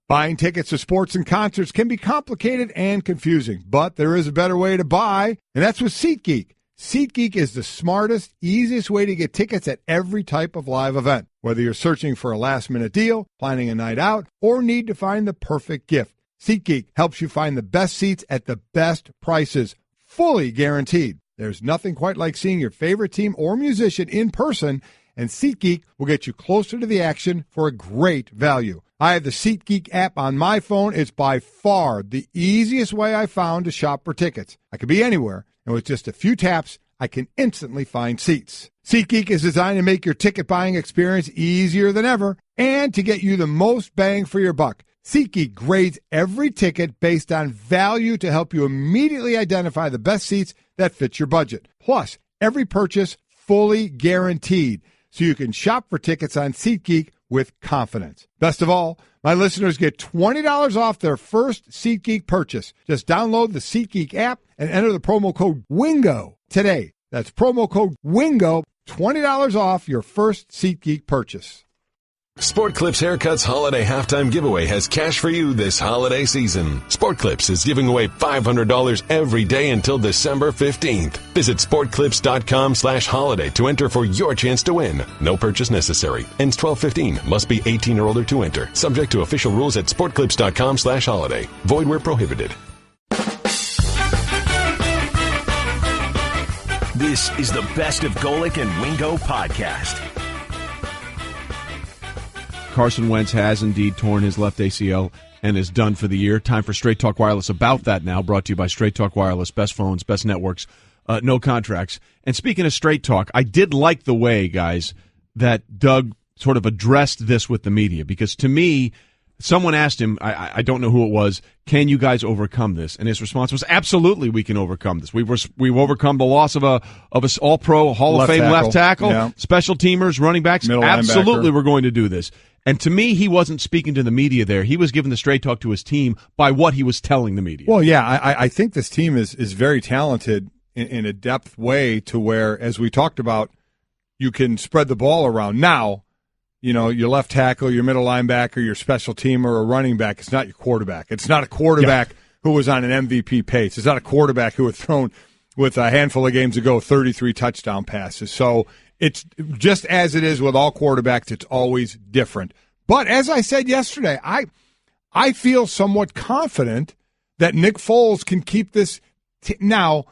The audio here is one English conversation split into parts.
Buying tickets to sports and concerts can be complicated and confusing, but there is a better way to buy, and that's with SeatGeek. SeatGeek is the smartest, easiest way to get tickets at every type of live event. Whether you're searching for a last-minute deal, planning a night out, or need to find the perfect gift, SeatGeek helps you find the best seats at the best prices, fully guaranteed. There's nothing quite like seeing your favorite team or musician in person, and SeatGeek will get you closer to the action for a great value. I have the SeatGeek app on my phone. It's by far the easiest way I found to shop for tickets. I could be anywhere, and with just a few taps, I can instantly find seats. SeatGeek is designed to make your ticket buying experience easier than ever and to get you the most bang for your buck. SeatGeek grades every ticket based on value to help you immediately identify the best seats that fit your budget. Plus, every purchase fully guaranteed, so you can shop for tickets on SeatGeek with confidence. Best of all, my listeners get $20 off their first SeatGeek purchase. Just download the SeatGeek app and enter the promo code WINGO today. That's promo code WINGO, $20 off your first SeatGeek purchase. Sport Clips Haircuts Holiday Halftime Giveaway has cash for you this holiday season. Sport Clips is giving away $500 every day until December 15th. Visit sportclips.com/holiday to enter for your chance to win. No purchase necessary. Ends 12/15. Must be 18 or older to enter. Subject to official rules at sportclips.com/holiday. Void where prohibited. This is the Best of Golic and Wingo podcast. Carson Wentz has indeed torn his left ACL and is done for the year. Time for Straight Talk Wireless about that now, brought to you by Straight Talk Wireless. Best phones, best networks, no contracts. And speaking of Straight Talk, I did like the way, guys, that Doug sort of addressed this with the media, because to me, someone asked him, I don't know who it was, can you guys overcome this? And his response was, absolutely we can overcome this. We've overcome the loss of a all-pro, Hall of Fame left tackle, special teamers, running backs. Middle absolutely linebacker. We're going to do this. And to me, he wasn't speaking to the media there. He was giving the straight talk to his team by what he was telling the media. Well, yeah, I think this team is very talented in a depth way to where, as we talked about, you can spread the ball around. Now, you know, your left tackle, your middle linebacker, your special teamer, or running back, it's not your quarterback. It's not a quarterback who was on an MVP pace. It's not a quarterback who had thrown, with a handful of games ago, 33 touchdown passes. So it's just as it is with all quarterbacks, it's always different. But as I said yesterday, I feel somewhat confident that Nick Foles can keep this. Now,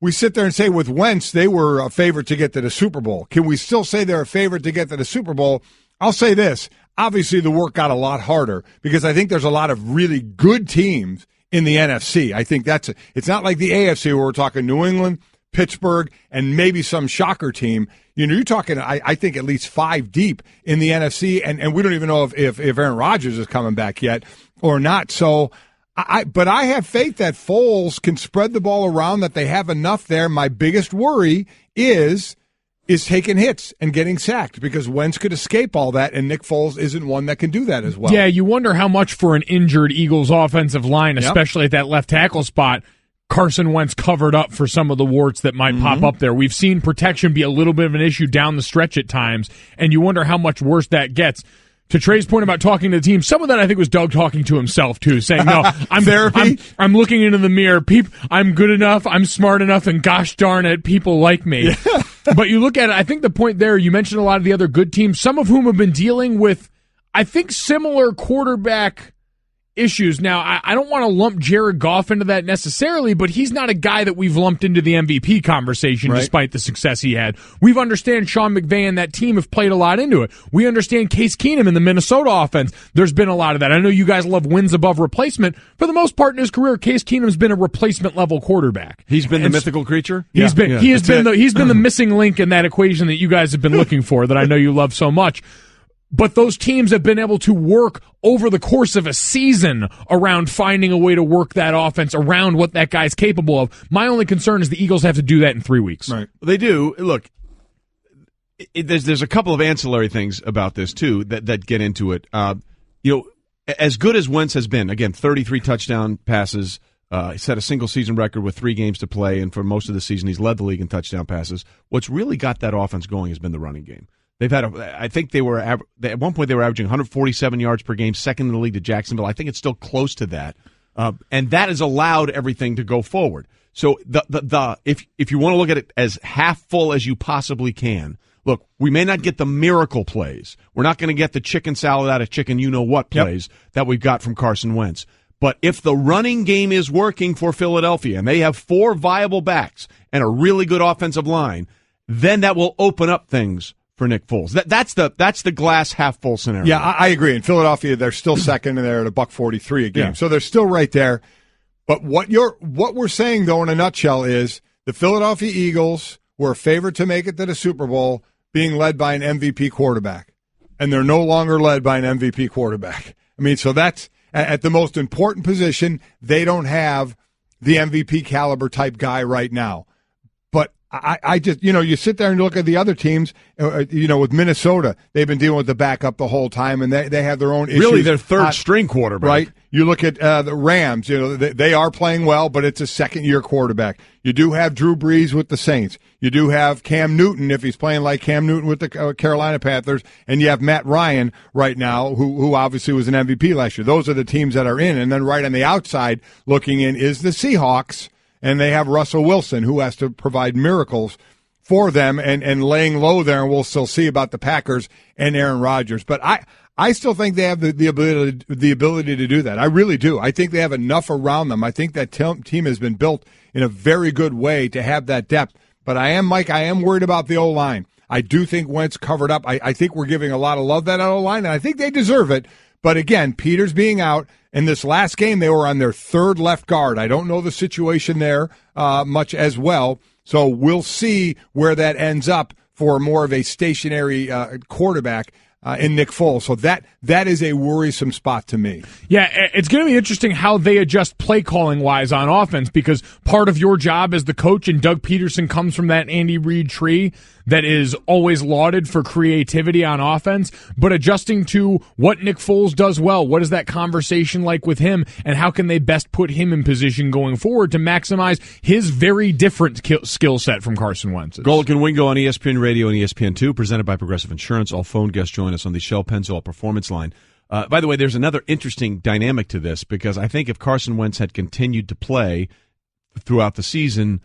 we sit there and say with Wentz, they were a favorite to get to the Super Bowl. Can we still say they're a favorite to get to the Super Bowl? I'll say this. Obviously, the work got a lot harder because I think there's a lot of really good teams in the NFC. I think it's not like the AFC where we're talking New England, Pittsburgh, and maybe some shocker team. You know, you're talking, I think, at least 5 deep in the NFC, and we don't even know if Aaron Rodgers is coming back yet or not. So, but I have faith that Foles can spread the ball around, that they have enough there. My biggest worry is taking hits and getting sacked, because Wentz could escape all that, and Nick Foles isn't one that can do that as well. Yeah, you wonder how much for an injured Eagles offensive line, especially at that left tackle spot, Carson Wentz covered up for some of the warts that might pop up there. We've seen protection be a little bit of an issue down the stretch at times, and you wonder how much worse that gets. To Trey's point about talking to the team, some of that I think was Doug talking to himself too, saying, "No, I'm looking into the mirror. I'm good enough. I'm smart enough, and gosh darn it, people like me." Yeah. But you look at it. I think the point there, you mentioned a lot of the other good teams, some of whom have been dealing with, I think, similar quarterback issues. Now, I don't want to lump Jared Goff into that necessarily, but he's not a guy that we've lumped into the MVP conversation, right, despite the success he had. We understand Sean McVay and that team have played a lot into it. We understand Case Keenum in the Minnesota offense. There's been a lot of that. I know you guys love wins above replacement. For the most part in his career, Case Keenum's been a replacement level quarterback. He's been the mythical creature? He's been the missing link in that equation that you guys have been looking for, that I know you love so much. But those teams have been able to work over the course of a season around finding a way to work that offense around what that guy's capable of. My only concern is the Eagles have to do that in 3 weeks. Right. They do. Look, there's a couple of ancillary things about this, too, that get into it. As good as Wentz has been, again, 33 touchdown passes, he set a single-season record with 3 games to play, and for most of the season he's led the league in touchdown passes. What's really got that offense going has been the running game. They've had I think they were at one point they were averaging 147 yards per game, second in the league to Jacksonville. I think it's still close to that, and that has allowed everything to go forward. So if you want to look at it as half full as you possibly can, look, we may not get the miracle plays. We're not going to get the chicken salad out of chicken you-know-what plays that we've got from Carson Wentz. But if the running game is working for Philadelphia and they have 4 viable backs and a really good offensive line, then that will open up things for Nick Foles. That's the glass half full scenario. Yeah, I agree. In Philadelphia, they're still second, and they're at $1.43 a game. Yeah. So they're still right there. But what we're saying, though, in a nutshell, is the Philadelphia Eagles were a favorite to make it to the Super Bowl, being led by an MVP quarterback. And they're no longer led by an MVP quarterback. I mean, so that's at the most important position. They don't have the MVP caliber type guy right now. But I just, you sit there and look at the other teams, with Minnesota, they've been dealing with the backup the whole time, and they have their own issues. Really, their third-string quarterback. Right? You look at the Rams, they are playing well, but it's a second-year quarterback. You do have Drew Brees with the Saints. You do have Cam Newton, if he's playing like Cam Newton with the Carolina Panthers, and you have Matt Ryan right now, who obviously was an MVP last year. Those are the teams that are in. And then right on the outside looking in is the Seahawks, and they have Russell Wilson, who has to provide miracles for them and laying low there, and we'll still see about the Packers and Aaron Rodgers. But I still think they have the ability to do that. I really do. I think they have enough around them. I think that team has been built in a very good way to have that depth. But I am worried about the O-line. I do think Wentz covered up. I think we're giving a lot of love to that O-line, and I think they deserve it. But again, Peters being out, in this last game they were on their third left guard. I don't know the situation there much as well. So we'll see where that ends up for more of a stationary quarterback in Nick Foles. So that is a worrisome spot to me. Yeah, it's going to be interesting how they adjust play calling wise on offense, because part of your job as the coach, and Doug Peterson comes from that Andy Reid tree that is always lauded for creativity on offense, but adjusting to what Nick Foles does well. What is that conversation like with him, and how can they best put him in position going forward to maximize his very different skill set from Carson Wentz? Golic and Wingo on ESPN Radio and ESPN2, presented by Progressive Insurance. All phone guests join us on the Shell Pennzoil Performance Line. By the way, there's another interesting dynamic to this, because I think if Carson Wentz had continued to play throughout the season,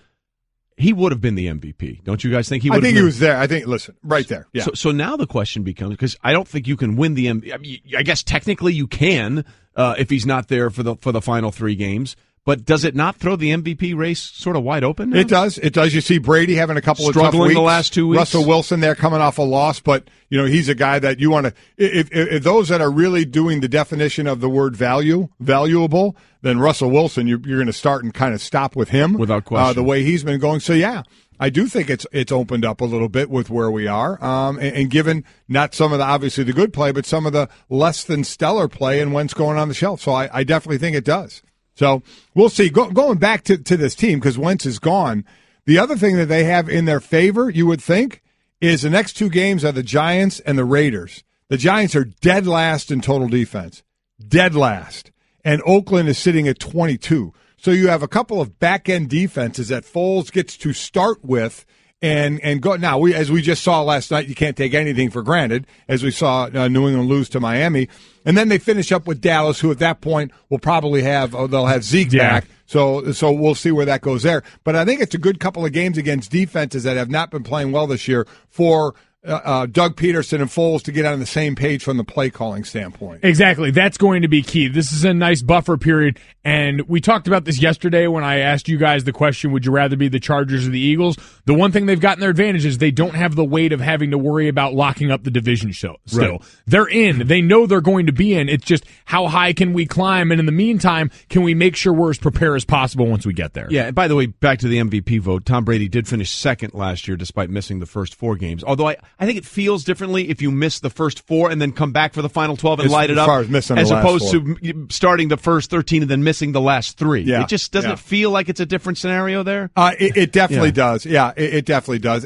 he would have been the MVP. Don't you guys think he would have been? I think he was there. I think, listen, right there. Yeah. So now the question becomes, because I don't think you can win the MVP. I mean, I guess technically you can if he's not there for the final 3 games. But does it not throw the MVP race sort of wide open now? It does. It does. You see Brady having a couple of tough weeks. Struggling the last 2 weeks. Russell Wilson there coming off a loss, but he's a guy that you want to. If those that are really doing the definition of the word valuable, then Russell Wilson, you're going to start and kind of stop with him without question. The way he's been going. So yeah, I do think it's opened up a little bit with where we are, and given not some of the obviously the good play, but some of the less than stellar play and Wentz going on the shelf. So I definitely think it does. So we'll see. Going back to this team, because Wentz is gone, the other thing that they have in their favor, you would think, is the next 2 games are the Giants and the Raiders. The Giants are dead last in total defense. Dead last. And Oakland is sitting at 22. So you have a couple of back-end defenses that Foles gets to start with and go. Now, as we just saw last night, you can't take anything for granted, as we saw New England lose to Miami. And then they finish up with Dallas, who at that point will probably they'll have Zeke back. So we'll see where that goes there. But I think it's a good couple of games against defenses that have not been playing well this year for Doug Peterson and Foles to get on the same page from the play calling standpoint. Exactly. That's going to be key. This is a nice buffer period, and we talked about this yesterday when I asked you guys the question, would you rather be the Chargers or the Eagles? The one thing they've got in their advantage is they don't have the weight of having to worry about locking up the division still. Right. They're in. They know they're going to be in. It's just how high can we climb, and in the meantime, can we make sure we're as prepared as possible once we get there? Yeah, and by the way, back to the MVP vote, Tom Brady did finish second last year despite missing the first 4 games, although I think it feels differently if you miss the first 4 and then come back for the final 12 and light it up, as opposed to starting the first 13 and then missing the last 3. Yeah. It just doesn't feel like it's a different scenario there. It definitely does. Yeah, it definitely does.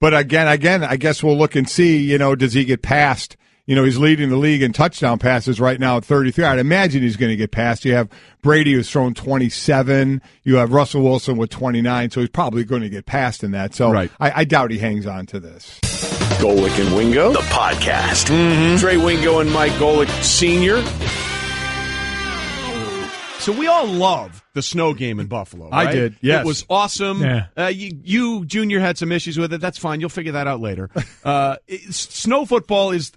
But again, I guess we'll look and see. Does he get past? He's leading the league in touchdown passes right now at 33. I'd imagine he's going to get past. You have Brady, who's thrown 27. You have Russell Wilson with 29, so he's probably going to get past in that. So right. I doubt he hangs on to this. Golic and Wingo, the podcast. Trey Wingo and Mike Golic Sr. So we all love the snow game in Buffalo, right? I did, yes. It was awesome. Yeah. You, Junior, had some issues with it. That's fine. You'll figure that out later. Snow football is,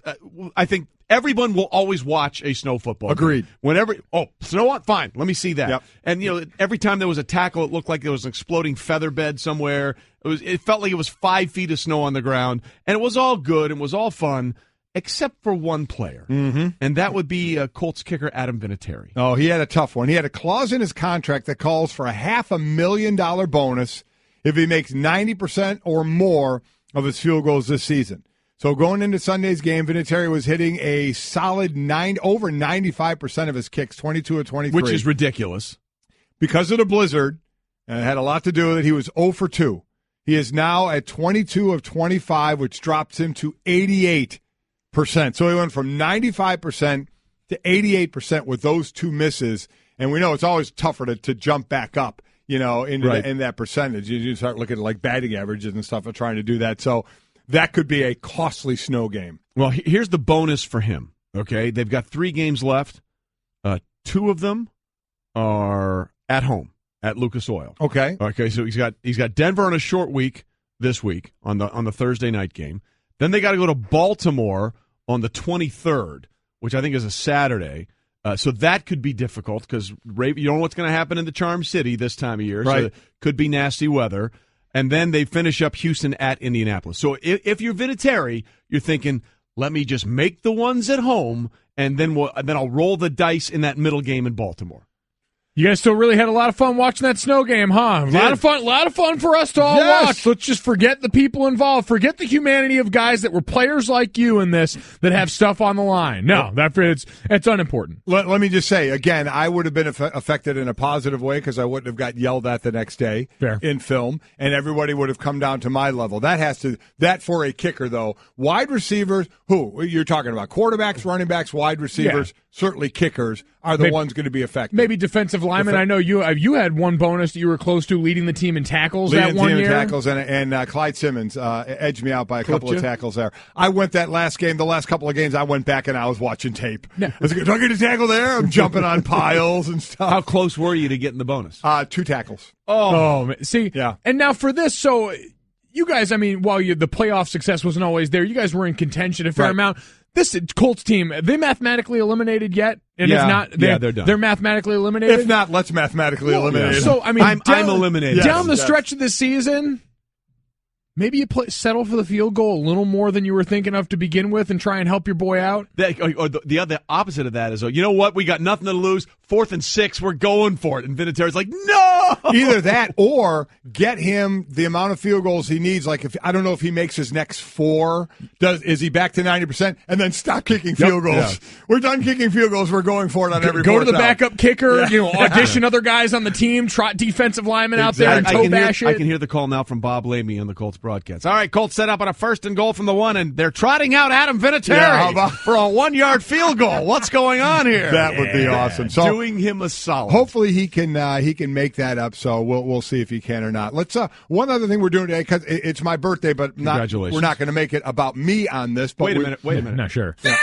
I think, everyone will always watch a snow football game. Agreed. Whenever, snow on? Fine. Let me see that. Yep. And, every time there was a tackle, it looked like there was an exploding feather bed somewhere. It felt like it was 5 feet of snow on the ground. And it was all good and it was all fun, except for one player. And that would be Colts kicker Adam Vinatieri. Oh, he had a tough one. He had a clause in his contract that calls for a $500,000 bonus if he makes 90% or more of his field goals this season. So going into Sunday's game, Vinatieri was hitting a solid over 95% of his kicks, 22 of 23. Which is ridiculous. Because of the blizzard, and it had a lot to do with it, he was 0 for 2. He is now at 22 of 25, which drops him to 88%. So he went from 95% to 88% with those two misses. And we know it's always tougher to jump back up, in that percentage. You start looking at like batting averages and stuff and trying to do that. So that could be a costly snow game. Well, here's the bonus for him, okay? They've got 3 games left. 2 of them are at home at Lucas Oil. Okay. Okay, so he's got Denver on a short week this week on the Thursday night game. Then they got to go to Baltimore on the 23rd, which I think is a Saturday. So that could be difficult because you don't know what's going to happen in the Charm City this time of year. Right. So it could be nasty weather. And then they finish up Houston at Indianapolis. So if you're Vinatieri, you're thinking, let me just make the ones at home, and then I'll roll the dice in that middle game in Baltimore. You guys still really had a lot of fun watching that snow game, huh? A lot of fun for us to all watch. Let's just forget the people involved. Forget the humanity of guys that were players like you in this that have stuff on the line. No, it's unimportant. Let me just say, again, I would have been affected in a positive way because I wouldn't have got yelled at the next day in film, and everybody would have come down to my level. That for a kicker, though. Wide receivers, who you're talking about, quarterbacks, running backs, wide receivers, certainly kickers are the ones going to be affected. Maybe defensive linemen. I know you had one bonus that you were close to leading the team in tackles that one year. Leading the team in tackles, and Clyde Simmons edged me out by a couple of tackles there. I went that last game, the last couple of games, I went back and I was watching tape. I was like, do I get a tackle there? I'm jumping on piles and stuff. How close were you to getting the bonus? 2 tackles. Oh, see? Yeah. And now for this, so you guys, I mean, while the playoff success wasn't always there, you guys were in contention a fair amount. This Colts team, are they mathematically eliminated yet? And if not, they're done. They're mathematically eliminated? If not, let's mathematically eliminate them. So, I mean, I'm eliminated. Down the stretch of the season, maybe you settle for the field goal a little more than you were thinking of to begin with and try and help your boy out? Or the other opposite of that is, you know what? We got nothing to lose. 4th and 6, we're going for it. And Vinatieri's like, no! Either that or get him the amount of field goals he needs. Like, I don't know if he makes his next 4. Is he back to 90%? And then stop kicking field goals. Yeah. We're done kicking field goals. We're going for it on every Go to the down. Backup kicker, audition other guys on the team, trot defensive linemen out there and toe bash it. I can hear the call now from Bob Lamy on the Colts broadcast. All right, Colts set up on a 1st and goal from the 1, and they're trotting out Adam Vinatieri for a 1-yard field goal. What's going on here? That would be awesome. So doing him a solid. Hopefully he can make that up. So we'll see if he can or not. Let's one other thing we're doing today because it's my birthday, but we're not going to make it about me on this. But wait a minute. Not sure. Yeah.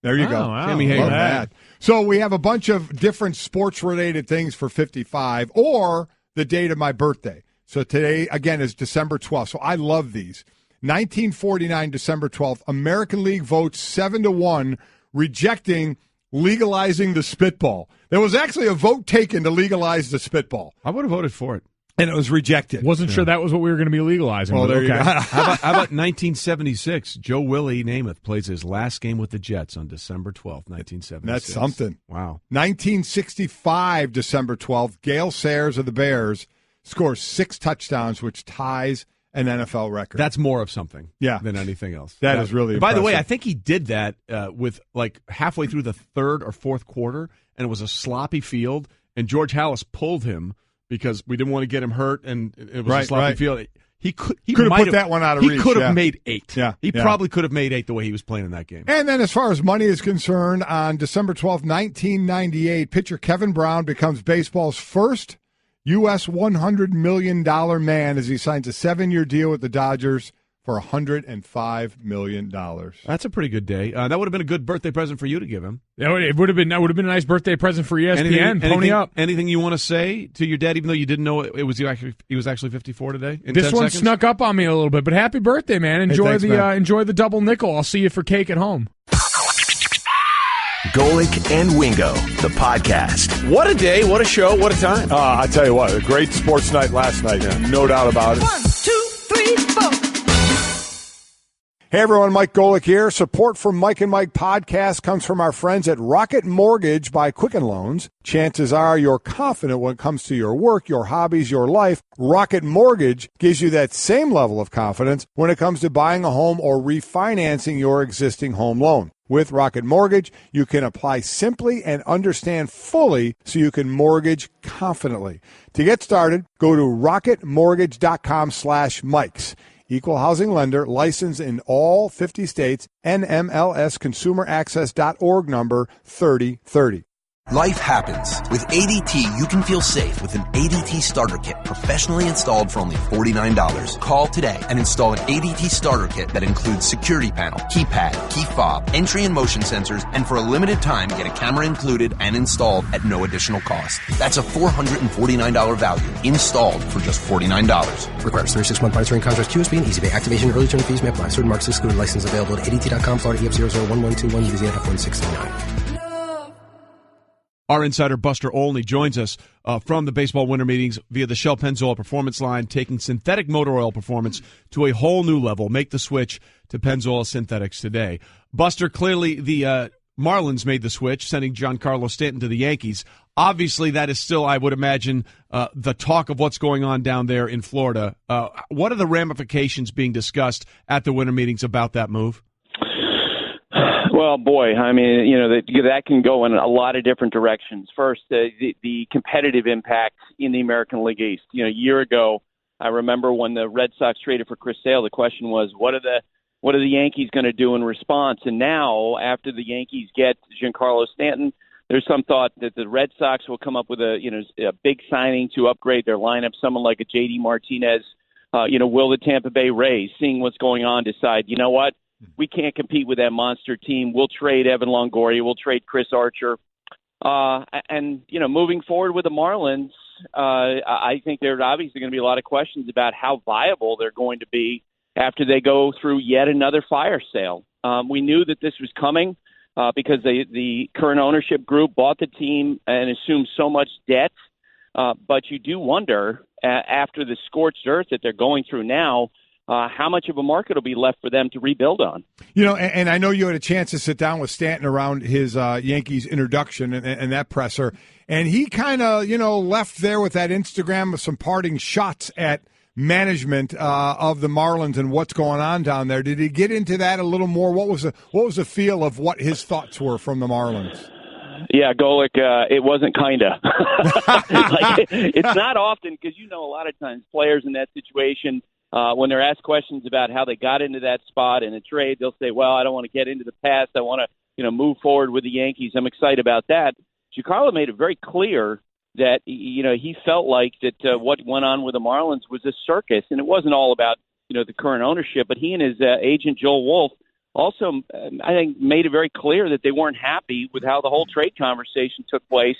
There you go. Wow. Sammy Love that. So we have a bunch of different sports related things for 55 or the date of my birthday. So today again is December 12th. So I love these. 1949 December 12th, American League votes 7-1 rejecting legalizing the spitball. There was actually a vote taken to legalize the spitball. I would have voted for it. And it was rejected. Wasn't sure that was what we were going to be legalizing. Well, there you go. How about 1976? Joe Willie Namath plays his last game with the Jets on December 12th, 1976. That's something. Wow. 1965, December 12th, Gale Sayers of the Bears scores 6 touchdowns, which ties an NFL record. That's more of something than anything else. That is really By impressive. the way, I think he did that with like halfway through the 3rd or 4th quarter, and it was a sloppy field, and George Halas pulled him because we didn't want to get him hurt, and it was a sloppy field. He could have put that one out of reach. He could have made 8. Yeah, he probably could have made 8 the way he was playing in that game. And then as far as money is concerned, on December 12th, 1998, pitcher Kevin Brown becomes baseball's first U.S. $100 million man as he signs a 7-year deal with the Dodgers for $105 million. That's a pretty good day. That would have been a good birthday present for you to give him. It would have been a nice birthday present for ESPN. Pony up. Anything you want to say to your dad, even though you didn't know he was actually 54 today? This one snuck up on me a little bit, but happy birthday, man! Enjoy enjoy the double nickel. I'll see you for cake at home. Golic and Wingo, the podcast. What a day, what a show, what a time. I tell you what, a great sports night last night. No doubt about it. 1, 2, 3, 4. Hey everyone, Mike Golic here. Support for Mike and Mike podcast comes from our friends at Rocket Mortgage by Quicken Loans. Chances are you're confident when it comes to your work, your hobbies, your life. Rocket Mortgage gives you that same level of confidence when it comes to buying a home or refinancing your existing home loan. With Rocket Mortgage, you can apply simply and understand fully so you can mortgage confidently. To get started, go to rocketmortgage.com/Mikes. Equal housing lender, licensed in all 50 states, NMLS-ConsumerAccess.org number 3030. Life happens. With ADT, you can feel safe with an ADT starter kit professionally installed for only $49. Call today and install an ADT starter kit that includes security panel, keypad, key fob, entry and motion sensors, and for a limited time, get a camera included and installed at no additional cost. That's a $449 value installed for just $49. Requires 36-month monitoring contract, QSB, and EasyPay. Activation and early term fees may apply. Certain marks excluded. License available at ADT.com, Florida EF0011121, Louisiana F1639. Our insider Buster Olney joins us from the baseball winter meetings via the Shell Pennzoil Performance line, taking synthetic motor oil performance to a whole new level. Make the switch to Pennzoil Synthetics today. Buster, clearly the Marlins made the switch, sending Giancarlo Stanton to the Yankees. Obviously, that is still, I would imagine, the talk of what's going on down there in Florida. What are the ramifications being discussed at the winter meetings about that move? Well, boy, I mean, that can go in a lot of different directions. First, the competitive impact in the American League East. A year ago, I remember when the Red Sox traded for Chris Sale, the question was, what are the Yankees going to do in response? And now, after the Yankees get Giancarlo Stanton, there's some thought that the Red Sox will come up with a big signing to upgrade their lineup, someone like a J.D. Martinez. Will the Tampa Bay Rays, seeing what's going on, decide, you know what? We can't compete with that monster team. We'll trade Evan Longoria. We'll trade Chris Archer. Moving forward with the Marlins, I think there's obviously going to be a lot of questions about how viable they're going to be after they go through yet another fire sale. We knew that this was coming because the current ownership group bought the team and assumed so much debt. But you do wonder, after the scorched earth that they're going through now, how much of a market will be left for them to rebuild on? And I know you had a chance to sit down with Stanton around his Yankees introduction and that presser, and he kind of, left there with that Instagram of some parting shots at management of the Marlins and what's going on down there. Did he get into that a little more? What was the feel of what his thoughts were from the Marlins? Yeah, Golic, it wasn't kinda. It's not often because a lot of times players in that situation. When they're asked questions about how they got into that spot in a trade, they'll say, well, I don't want to get into the past. I want to, move forward with the Yankees. I'm excited about that. Giancarlo made it very clear that, he felt like that what went on with the Marlins was a circus, and it wasn't all about, the current ownership. But he and his agent, Joel Wolf, also, I think, made it very clear that they weren't happy with how the whole trade conversation took place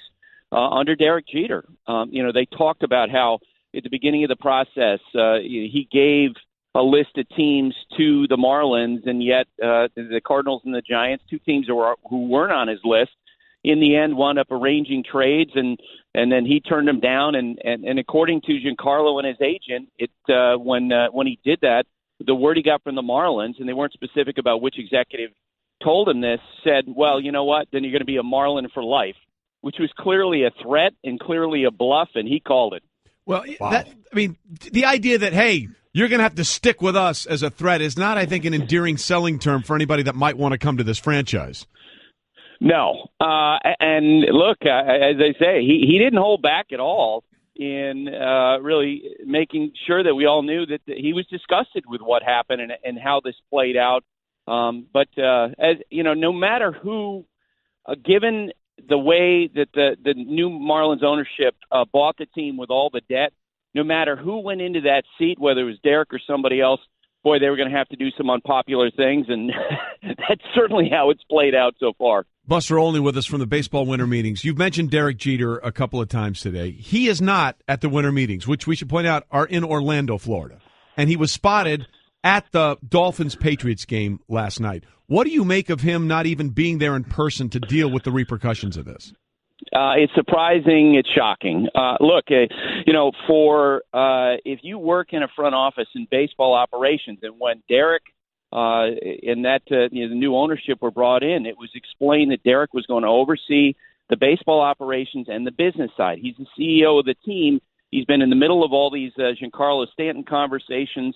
under Derek Jeter. They talked about how, at the beginning of the process, he gave a list of teams to the Marlins, and yet the Cardinals and the Giants, two teams who weren't on his list, in the end wound up arranging trades, and then he turned them down. And according to Giancarlo and his agent, when he did that, the word he got from the Marlins, and they weren't specific about which executive told him this, said, well, you know what, then you're going to be a Marlin for life, which was clearly a threat and clearly a bluff, and he called it. Well, wow. The idea that, hey, you're going to have to stick with us as a threat is not, I think, an endearing selling term for anybody that might want to come to this franchise. No. And look, as I say, he didn't hold back at all in really making sure that we all knew that he was disgusted with what happened and how this played out. But no matter who, given the way that the new Marlins ownership bought the team with all the debt, no matter who went into that seat, whether it was Derek or somebody else, boy, they were going to have to do some unpopular things, and that's certainly how it's played out so far. Buster Olney with us from the baseball winter meetings. You've mentioned Derek Jeter a couple of times today. He is not at the winter meetings, which we should point out are in Orlando, Florida. And he was spotted at the Dolphins-Patriots game last night. What do you make of him not even being there in person to deal with the repercussions of this? It's surprising. It's shocking. Look, if you work in a front office in baseball operations, and when Derek and the new ownership were brought in, it was explained that Derek was going to oversee the baseball operations and the business side. He's the CEO of the team. He's been in the middle of all these Giancarlo Stanton conversations.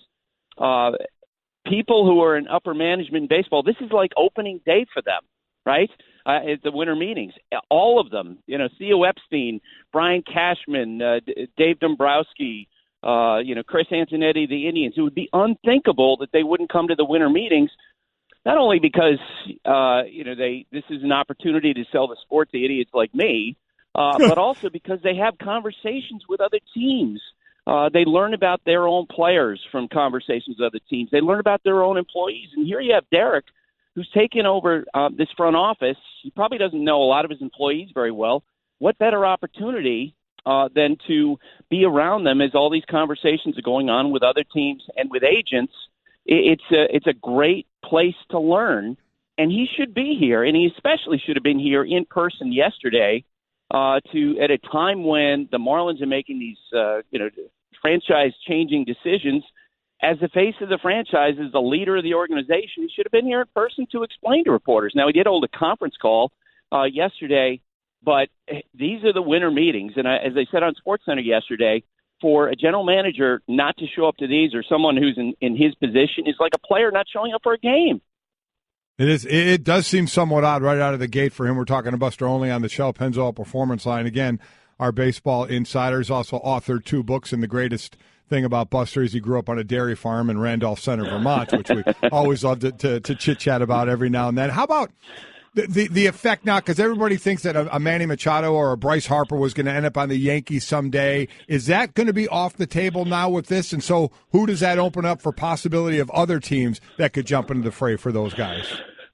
People who are in upper management in baseball, this is like opening day for them, right? At the winter meetings, all of them, Theo Epstein, Brian Cashman, Dave Dombrowski, Chris Antonetti, the Indians. It would be unthinkable that they wouldn't come to the winter meetings, not only because, this is an opportunity to sell the sport to idiots like me, but also because they have conversations with other teams. They learn about their own players from conversations with other teams. They learn about their own employees. And here you have Derek, who's taken over this front office. He probably doesn't know a lot of his employees very well. What better opportunity than to be around them as all these conversations are going on with other teams and with agents? It's a great place to learn, and he should be here, and he especially should have been here in person yesterday at a time when the Marlins are making these franchise-changing decisions. As the face of the franchise, as the leader of the organization, he should have been here in person to explain to reporters. Now, he did hold a conference call yesterday, but these are the winter meetings. And as I said on SportsCenter yesterday, for a general manager not to show up to these, or someone who's in his position, is like a player not showing up for a game. It is. It does seem somewhat odd right out of the gate for him. We're talking to Buster Olney on the Shell Pennzoil Performance Line. Again, our baseball insiders also authored 2 books, and the greatest thing about Buster is he grew up on a dairy farm in Randolph Center, Vermont, which we always love to chit-chat about every now and then. How about the effect now, because everybody thinks that a Manny Machado or a Bryce Harper was going to end up on the Yankees someday. Is that going to be off the table now with this? And so who does that open up for possibility of other teams that could jump into the fray for those guys?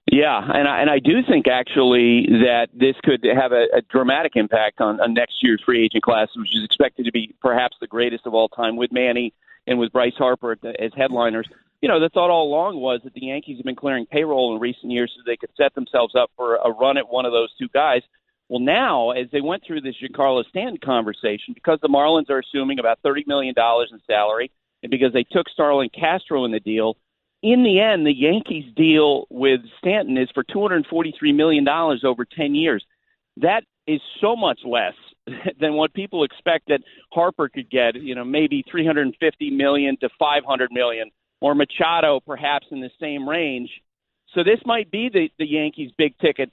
Yeah, and I do think actually that this could have a dramatic impact on next year's free agent class, which is expected to be perhaps the greatest of all time, with Manny and with Bryce Harper as headliners. The thought all along was that the Yankees have been clearing payroll in recent years so they could set themselves up for a run at one of those two guys. Well, now, as they went through this Giancarlo Stanton conversation, because the Marlins are assuming about $30 million in salary, and because they took Starlin Castro in the deal, in the end, the Yankees' deal with Stanton is for $243 million over 10 years. That is so much less than what people expect that Harper could get, maybe $350 million to $500 million, or Machado perhaps in the same range. So this might be the Yankees' big-ticket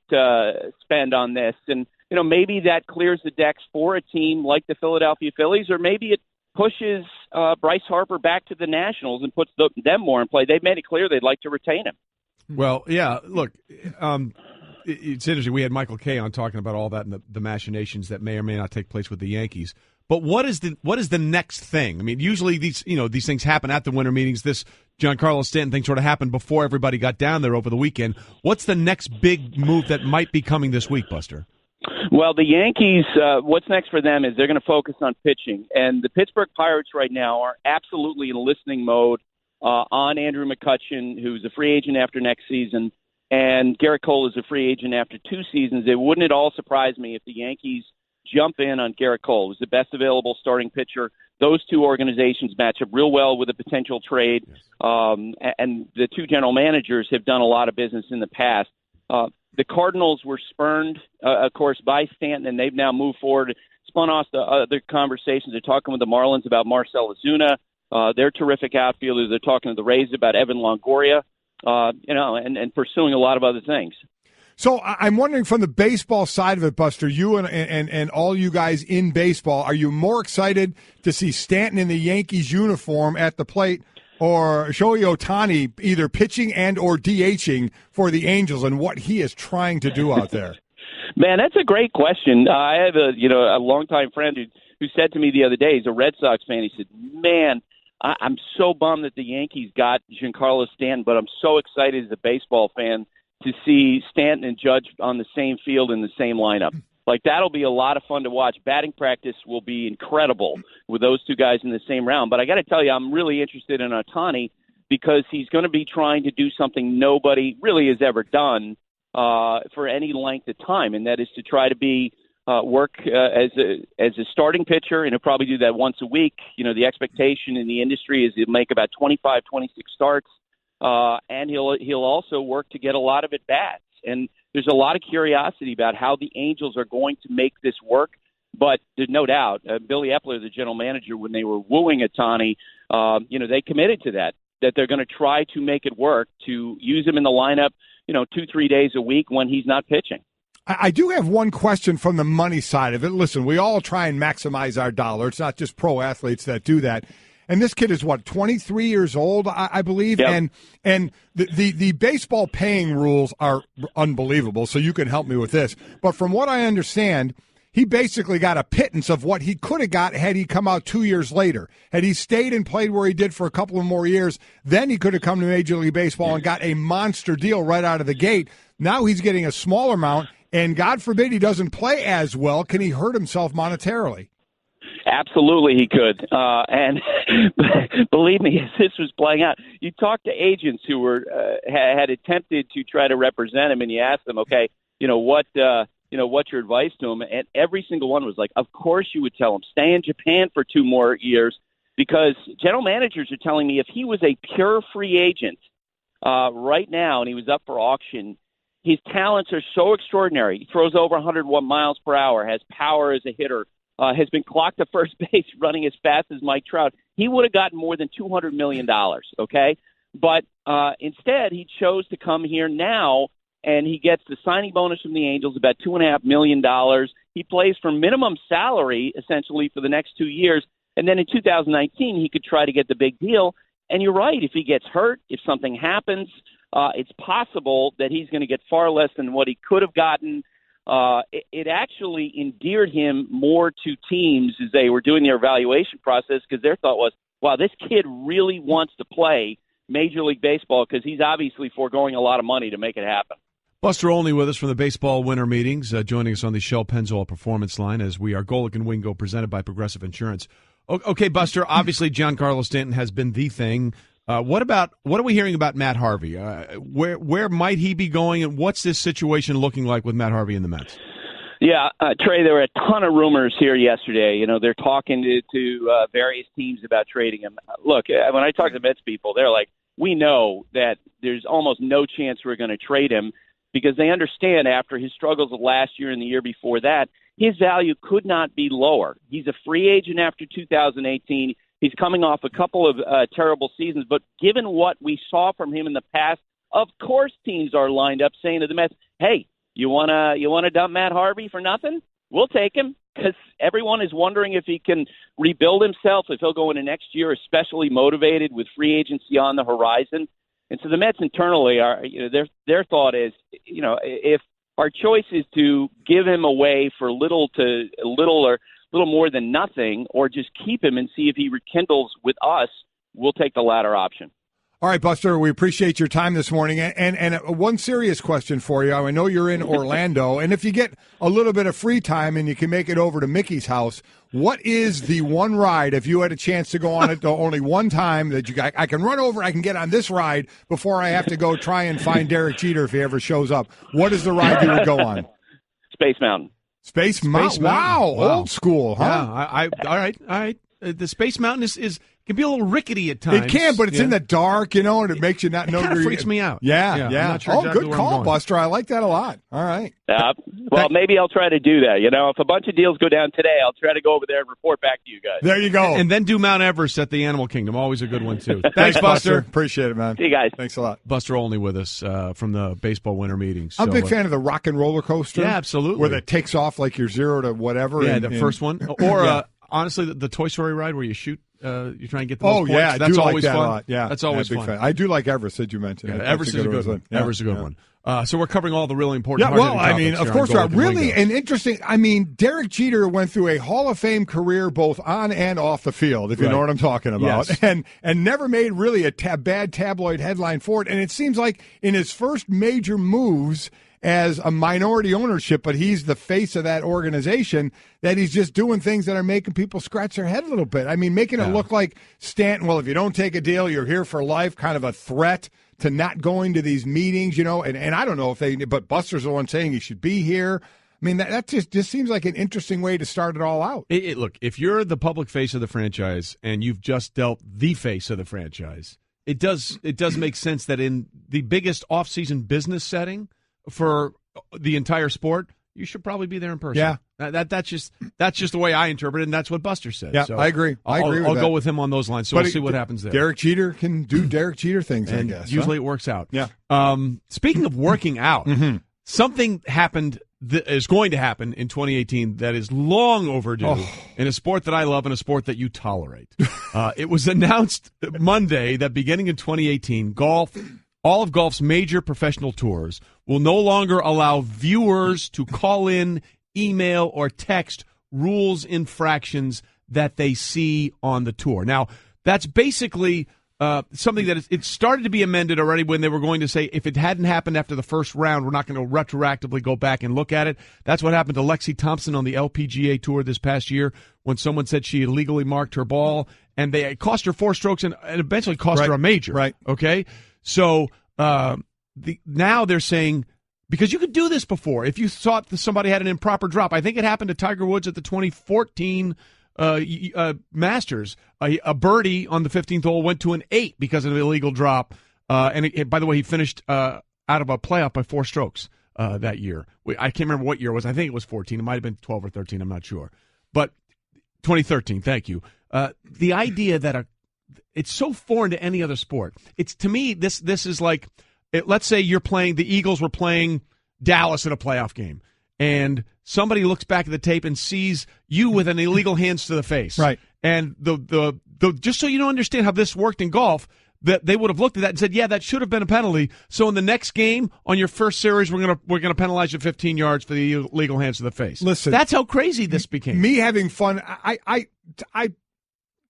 spend on this. And, maybe that clears the decks for a team like the Philadelphia Phillies, or maybe it pushes Bryce Harper back to the Nationals and puts them more in play. They've made it clear they'd like to retain him. Well, yeah, look, it's interesting. We had Michael Kay on talking about all that and the machinations that may or may not take place with the Yankees. But what is the next thing? I mean, usually these things happen at the winter meetings. This Giancarlo Stanton thing sort of happened before everybody got down there over the weekend. What's the next big move that might be coming this week, Buster? Well, the Yankees, what's next for them is they're going to focus on pitching. And the Pittsburgh Pirates right now are absolutely in listening mode on Andrew McCutchen, who's a free agent after next season, and Garrett Cole is a free agent after 2 seasons. It wouldn't at all surprise me if the Yankees jump in on Garrett Cole, who's the best available starting pitcher. Those 2 organizations match up real well with a potential trade, and the 2 general managers have done a lot of business in the past. The Cardinals were spurned, of course, by Stanton, and they've now moved forward, spun off the other conversations. They're talking with the Marlins about Marcell Ozuna. They're terrific outfielders. They're talking to the Rays about Evan Longoria, and pursuing a lot of other things. So I'm wondering, from the baseball side of it, Buster, you and all you guys in baseball, are you more excited to see Stanton in the Yankees uniform at the plate, or Shohei Ohtani either pitching and or DHing for the Angels, and what he is trying to do out there? Man, that's a great question. I have a longtime friend who said to me the other day, he's a Red Sox fan. He said, "Man, I'm so bummed that the Yankees got Giancarlo Stanton, but I'm so excited as a baseball fan to see Stanton and Judge on the same field in the same lineup. Like, that'll be a lot of fun to watch. Batting practice will be incredible with those two guys in the same round. But I got to tell you, I'm really interested in Ohtani because he's going to be trying to do something nobody really has ever done for any length of time, and that is to try to be work as a starting pitcher, and he'll probably do that once a week. You know, the expectation in the industry is he'll make about 25, 26 starts, and he'll also work to get a lot of at-bats. And there's a lot of curiosity about how the Angels are going to make this work, but there's no doubt. Billy Epler, the general manager, when they were wooing Ohtani, they committed to that they're going to try to make it work, to use him in the lineup, 2-3 days a week when he's not pitching. I do have one question from the money side of it. Listen, we all try and maximize our dollar. It's not just pro athletes that do that. And this kid is, 23 years old, I believe? Yep. And the baseball paying rules are unbelievable, so you can help me with this. But from what I understand, he basically got a pittance of what he could have got had he come out 2 years later. Had he stayed and played where he did for a couple of more years, then he could have come to Major League Baseball and got a monster deal right out of the gate. Now he's getting a smaller amount, and God forbid he doesn't play as well. Can he hurt himself monetarily? Absolutely he could. And believe me, as this was playing out, you talk to agents who were had attempted to try to represent him, and you ask them, okay, what's your advice to him? And every single one was like, of course you would tell him, stay in Japan for 2 more years, because general managers are telling me if he was a pure free agent right now and he was up for auction, his talents are so extraordinary. He throws over 101 miles per hour, has power as a hitter, has been clocked to first base running as fast as Mike Trout. He would have gotten more than $200 million, okay? But instead, he chose to come here now, and he gets the signing bonus from the Angels, about $2.5 million. He plays for minimum salary, essentially, for the next 2 years. And then in 2019, he could try to get the big deal. And you're right, if he gets hurt, if something happens, it's possible that he's going to get far less than what he could have gotten. It actually endeared him more to teams as they were doing their evaluation process, because their thought was, wow, this kid really wants to play Major League Baseball because he's obviously foregoing a lot of money to make it happen. Buster Olney with us from the baseball winter meetings, joining us on the Shell Pennzoil Performance Line as we are Golic and Wingo, presented by Progressive Insurance. Okay, Buster, obviously Giancarlo Stanton has been the thing. What are we hearing about Matt Harvey? Where might he be going, and what's this situation looking like with Matt Harvey and the Mets? Yeah, Trey, there were a ton of rumors here yesterday. They're talking to various teams about trading him. Look, when I talk to Mets people, they're like, we know that there's almost no chance we're going to trade him, because they understand after his struggles of last year and the year before that, his value could not be lower. He's a free agent after 2018. He's coming off a couple of terrible seasons, but given what we saw from him in the past, of course teams are lined up saying to the Mets, hey, you wanna dump Matt Harvey for nothing? We'll take him, because everyone is wondering if he can rebuild himself, if he'll go into next year especially motivated with free agency on the horizon. And so the Mets internally are, their thought is, if our choice is to give him away for little more than nothing, or just keep him and see if he rekindles with us, we'll take the latter option. All right, Buster, we appreciate your time this morning. And one serious question for you. I know you're in Orlando, and if you get a little bit of free time and you can make it over to Mickey's house, what is the one ride, if you had a chance to go on it only one time, that I can run over, I can get on this ride before I have to go try and find Derek Jeter if he ever shows up? What is the ride you would go on? Space Mountain. Space Mountain. Wow, old school, huh? Yeah, all right. The Space Mountain is can be a little rickety at times. It can, but it's in the dark, and it makes you not know. It kind of freaks me out. Yeah. I'm not sure exactly good where call, I'm going. Buster. I like that a lot. All right. Well, maybe I'll try to do that. If a bunch of deals go down today, I'll try to go over there and report back to you guys. There you go. And then do Mount Everest at the Animal Kingdom. Always a good one, too. Thanks, Buster. Appreciate it, man. See you guys. Thanks a lot. Buster Olney with us from the baseball winter meetings. I'm a big fan of the rock and roller coaster. Yeah, absolutely. Where that takes off like you're 0 to whatever. Yeah, the first one. Or, honestly, the Toy Story ride where you shoot. You try and get the most points. Yeah, that's I do always like that fun. a lot. Yeah, that's always big fun. Fan. I do like Everest that you mentioned. Yeah, Everest is a good one. Yeah, Everest is a good one. So we're covering all the really important. Yeah, well, I mean, of course, really an interesting. I mean, Derek Jeter went through a Hall of Fame career, both on and off the field, if you know what I'm talking about, and never made really a bad tabloid headline for it. And it seems like in his first major moves as a minority ownership, but he's the face of that organization, that he's just doing things that are making people scratch their head a little bit. I mean, making it look like Stanton, well, if you don't take a deal, you're here for life, kind of a threat to not going to these meetings, and I don't know if but Buster's the one saying he should be here. I mean, that just seems like an interesting way to start it all out. Look, if you're the public face of the franchise and you've just dealt the face of the franchise, it does make sense that in the biggest off-season business setting for the entire sport, you should probably be there in person. Yeah. That's just the way I interpret it, and that's what Buster said. Yeah, so I agree. I'll go with him on those lines, so we'll see what happens there. Derek Jeter can do Derek Jeter things, and I guess. Usually it works out. Yeah. Speaking of working out, something happened that is going to happen in 2018 that is long overdue in a sport that I love and a sport that you tolerate. It was announced Monday that beginning in 2018, all of golf's major professional tours will no longer allow viewers to call in, email, or text rules infractions that they see on the tour. Now, that's basically something that it started to be amended already when they were going to say if it hadn't happened after the first round, we're not going to retroactively go back and look at it. That's what happened to Lexi Thompson on the LPGA Tour this past year when someone said she illegally marked her ball, and it cost her 4 strokes and eventually cost her a major. Right. Okay? So now they're saying, because you could do this before, if you thought that somebody had an improper drop. I think it happened to Tiger Woods at the 2014 Masters. A birdie on the 15th hole went to an 8 because of an illegal drop. And by the way, he finished out of a playoff by 4 strokes that year. I can't remember what year it was. I think it was 14. It might have been 12 or 13. I'm not sure. But 2013, thank you. The idea that it's so foreign to any other sport. It's, to me, this is like, let's say the Eagles were playing Dallas in a playoff game, and somebody looks back at the tape and sees you with an illegal hands to the face. Right. And the just so you don't understand how this worked in golf, that they would have looked at that and said, yeah, that should have been a penalty. So in the next game, on your first series, we're gonna penalize you 15 yards for the illegal hands to the face. Listen, that's how crazy this became. Me having fun, I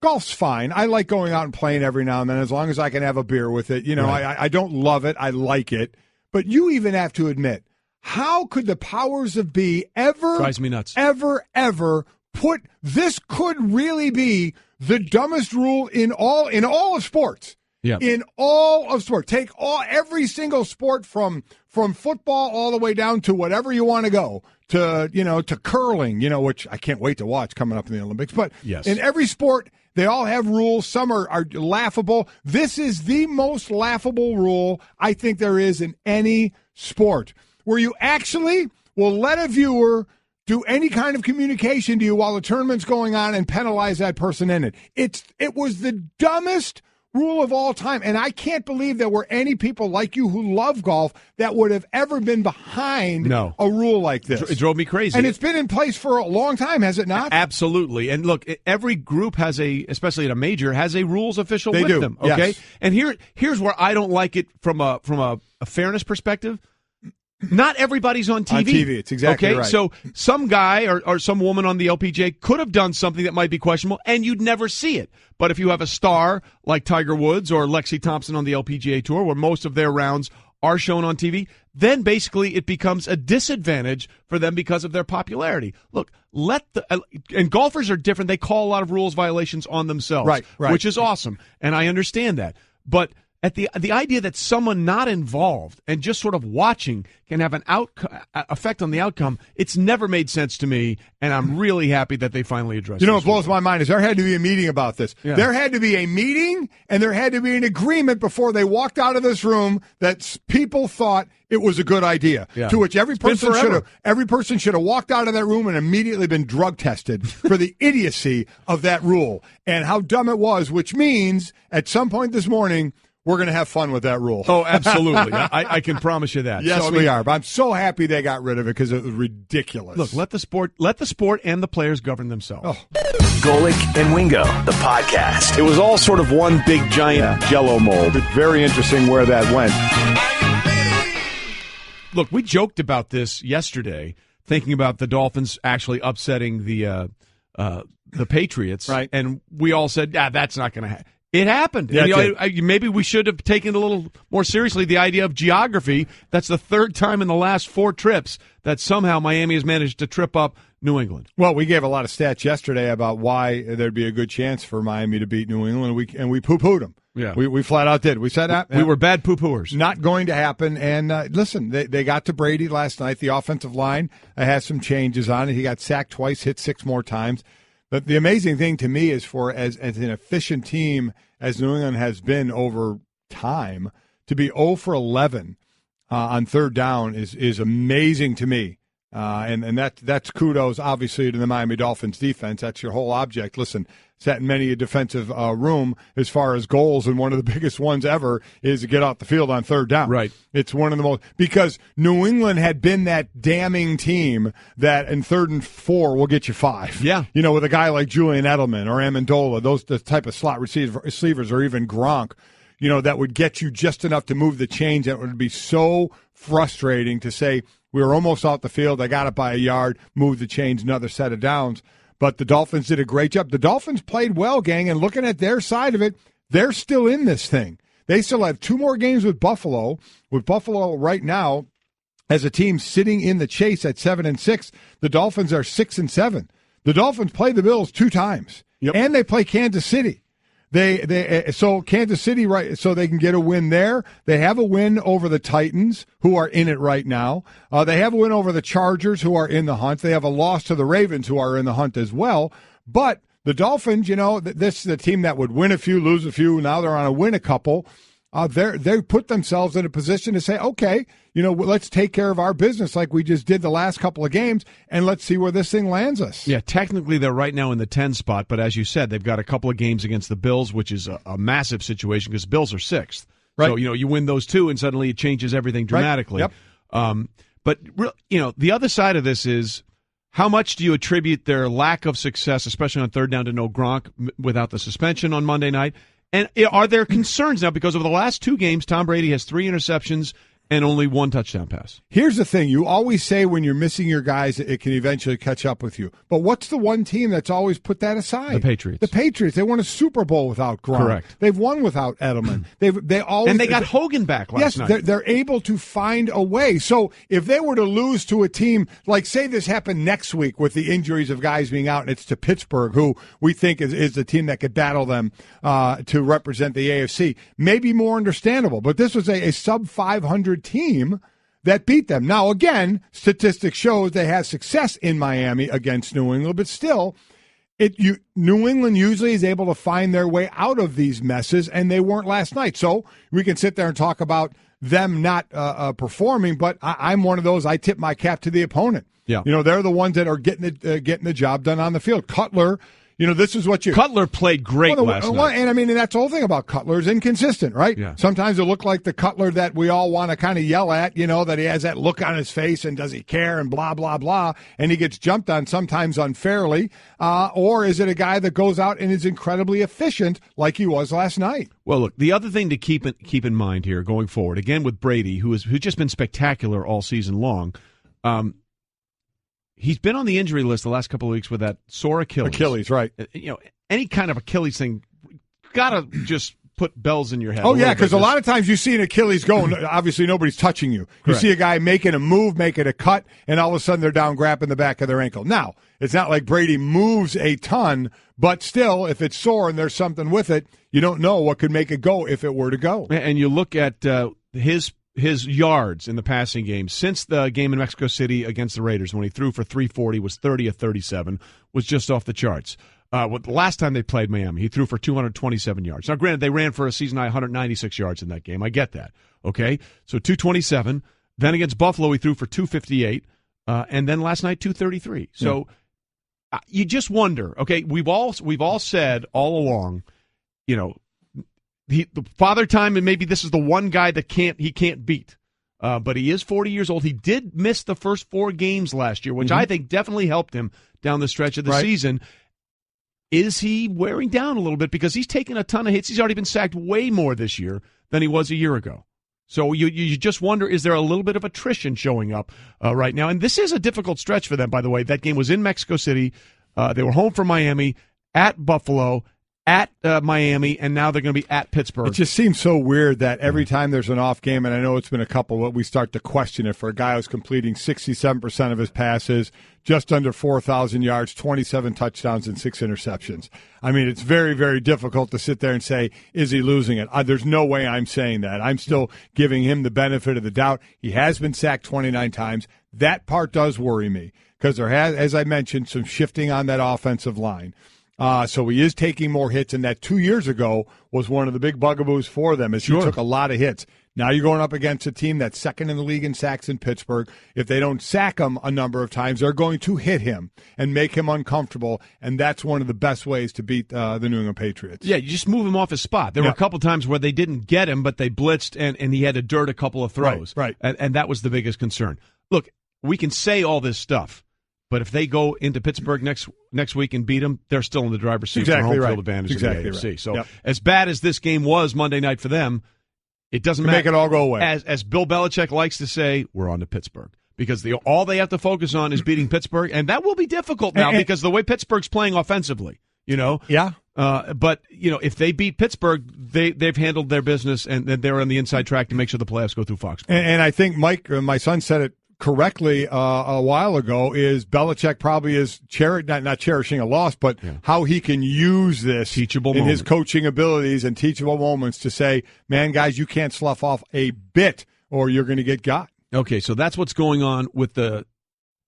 golf's fine. I like going out and playing every now and then as long as I can have a beer with it. Right. I don't love it. I like it. But you even have to admit, how could the powers that be ever, drives me nuts, ever put this could really be the dumbest rule in all of sports. Yeah. In all of sports. Take every single sport from football all the way down to whatever you want to go. To curling, which I can't wait to watch coming up in the Olympics. But yes. In every sport, they all have rules. Some are laughable. This is the most laughable rule I think there is in any sport, where you actually will let a viewer do any kind of communication to you while the tournament's going on and penalize that person in it. It was the dumbest rule of all time, and I can't believe there were any people like you who love golf that would have ever been behind a rule like this. It drove me crazy. And it's been in place for a long time, has it not? Absolutely. And look, every group has especially at a major, has a rules official with them. Okay. Yes. And here's where I don't like it from a fairness perspective. Not everybody's on TV. On TV, it's exactly right. right. So some guy or some woman on the LPGA could have done something that might be questionable, and you'd never see it. But if you have a star like Tiger Woods or Lexi Thompson on the LPGA Tour, where most of their rounds are shown on TV, then basically it becomes a disadvantage for them because of their popularity. Look, and golfers are different. They call a lot of rules violations on themselves, right. Which is awesome, and I understand that. But at the idea that someone not involved and just sort of watching can have an effect on the outcome, it's never made sense to me, and I'm really happy that they finally addressed it. What blows my mind is there had to be a meeting about this. Yeah. There had to be a meeting, and there had to be an agreement before they walked out of this room that people thought it was a good idea. Yeah. To which every person should have walked out of that room and immediately been drug tested for the idiocy of that rule and how dumb it was, which means at some point this morning, we're going to have fun with that rule. Oh, absolutely. I can promise you that. Yes, we are. But I'm so happy they got rid of it because it was ridiculous. Look, let the sport and the players govern themselves. Oh. Golic and Wingo, the podcast. It was all sort of one big giant Jell-O mold. It's very interesting where that went. look, we joked about this yesterday, thinking about the Dolphins actually upsetting the Patriots, right? And we all said, that's not going to happen. It happened. Yeah, maybe we should have taken a little more seriously the idea of geography. That's the third time in the last 4 trips that somehow Miami has managed to trip up New England. Well, we gave a lot of stats yesterday about why there'd be a good chance for Miami to beat New England, and we poo-pooed them. Yeah. We flat out did. We said that. We were bad poo-pooers. Not going to happen. And listen, they got to Brady last night. The offensive line has some changes on it. He got sacked twice, hit 6 more times. But the amazing thing to me is for as an efficient team as New England has been over time, to be 0 for 11 on third down is amazing to me. And that's kudos, obviously, to the Miami Dolphins defense. That's your whole object. Listen, sat in many a defensive room as far as goals, and one of the biggest ones ever is to get off the field on third down. Right. It's one of the most, because New England had been that damning team that in 3rd and 4 will get you 5. Yeah. You know, with a guy like Julian Edelman or Amendola, the type of slot receivers, or even Gronk, you know, that would get you just enough to move the chains. That would be so frustrating to say, we were almost off the field. I got it by a yard, moved the chains, another set of downs. But the Dolphins did a great job. The Dolphins played well, gang, and looking at their side of it, they're still in this thing. They still have 2 more games with Buffalo. With Buffalo right now, as a team sitting in the chase at 7-6, the Dolphins are 6-7. The Dolphins play the Bills 2 times, and they play Kansas City. So Kansas City, right? So they can get a win there. They have a win over the Titans, who are in it right now. They have a win over the Chargers, who are in the hunt. They have a loss to the Ravens, who are in the hunt as well. But the Dolphins, you know, this is a team that would win a few, lose a few. Now they're on a win a couple. They put themselves in a position to say, okay, you know, let's take care of our business like we just did the last couple of games, and let's see where this thing lands us. Yeah, technically they're right now in the 10 spot, but as you said, they've got a couple of games against the Bills, which is a massive situation because Bills are 6th. Right. So, you know, you win those 2, and suddenly it changes everything dramatically. Right. Yep. But, you know, the other side of this is, how much do you attribute their lack of success, especially on third down, to no Gronk without the suspension on Monday night? And are there concerns now? Because over the last 2 games, Tom Brady has 3 interceptions and only 1 touchdown pass. Here's the thing. You always say when you're missing your guys, it can eventually catch up with you. But what's the one team that's always put that aside? The Patriots. The Patriots. They won a Super Bowl without Gronk. Correct. They've won without Edelman. They always, and they got Hogan back last night. Yes, they're able to find a way. So if they were to lose to a team, like say this happened next week with the injuries of guys being out, and it's to Pittsburgh, who we think is the team that could battle them to represent the AFC, maybe more understandable. But this was a sub-500 team that beat them. Now, again, statistics shows they have success in Miami against New England, but still, New England usually is able to find their way out of these messes, and they weren't last night. So we can sit there and talk about them not performing, but I'm one of those. I tip my cap to the opponent. Yeah. You know, they're the ones that are getting the job done on the field. Cutler, you know, this is what you... Cutler played great last night. And I mean, that's the whole thing about Cutler is inconsistent, right? Yeah. Sometimes it look like the Cutler that we all want to kind of yell at, you know, that he has that look on his face and does he care and blah, blah, blah, and he gets jumped on sometimes unfairly. Or is it a guy that goes out and is incredibly efficient like he was last night? Well, look, the other thing to keep in mind here going forward, again with Brady, who's just been spectacular all season long, he's been on the injury list the last couple of weeks with that sore Achilles. Achilles, right. You know, any kind of Achilles thing, got to just put bells in your head. Oh, yeah, because a lot of times you see an Achilles go, and obviously nobody's touching you. You see a guy making a move, making a cut, and all of a sudden they're down grabbing the back of their ankle. Now, it's not like Brady moves a ton, but still, if it's sore and there's something with it, you don't know what could make it go if it were to go. And you look at his yards in the passing game since the game in Mexico City against the Raiders when he threw for 340, was 30 of 37, was just off the charts. The last time they played Miami, he threw for 227 yards. Now, granted, they ran for a season-high 196 yards in that game. I get that. Okay? So 227. Then against Buffalo, he threw for 258. And then last night, 233. So you just wonder, okay, we've all said all along, you know, the Father Time, and maybe this is the one guy that he can't beat. But he is 40 years old. He did miss the first 4 games last year, which I think definitely helped him down the stretch of the season. Is he wearing down a little bit? Because he's taken a ton of hits. He's already been sacked way more this year than he was a year ago. So you just wonder, is there a little bit of attrition showing up right now? And this is a difficult stretch for them, by the way. That game was in Mexico City. They were home from Miami, at Buffalo, at Miami, and now they're going to be at Pittsburgh. It just seems so weird that every time there's an off game, and I know it's been a couple, but we start to question it for a guy who's completing 67% of his passes, just under 4,000 yards, 27 touchdowns, and 6 interceptions. I mean, it's very, very difficult to sit there and say, is he losing it? There's no way I'm saying that. I'm still giving him the benefit of the doubt. He has been sacked 29 times. That part does worry me because there has, as I mentioned, some shifting on that offensive line. So he is taking more hits, and that 2 years ago was one of the big bugaboos for them as he took a lot of hits. Now you're going up against a team that's second in the league in sacks in Pittsburgh. If they don't sack him a number of times, they're going to hit him and make him uncomfortable, and that's one of the best ways to beat the New England Patriots. Yeah, you just move him off his spot. There were a couple times where they didn't get him, but they blitzed, and he had to dirt a couple of throws. Right. And that was the biggest concern. Look, we can say all this stuff, but if they go into Pittsburgh next week and beat them, they're still in the driver's seat for home field advantage in the AFC. Right. So as bad as this game was Monday night for them, it doesn't matter. Make it all go away. As Bill Belichick likes to say, we're on to Pittsburgh. Because all they have to focus on is beating Pittsburgh, and that will be difficult now because the way Pittsburgh's playing offensively, Yeah. But, if they beat Pittsburgh, they've handled their business, and they're on the inside track to make sure the playoffs go through Foxborough. And I think Mike, my son, said it correctly a while ago, is Belichick probably is not cherishing a loss, but how he can use this teachable in his coaching abilities and teachable moments to say, man, guys, you can't slough off a bit or you're going to get got. Okay, so that's what's going on with the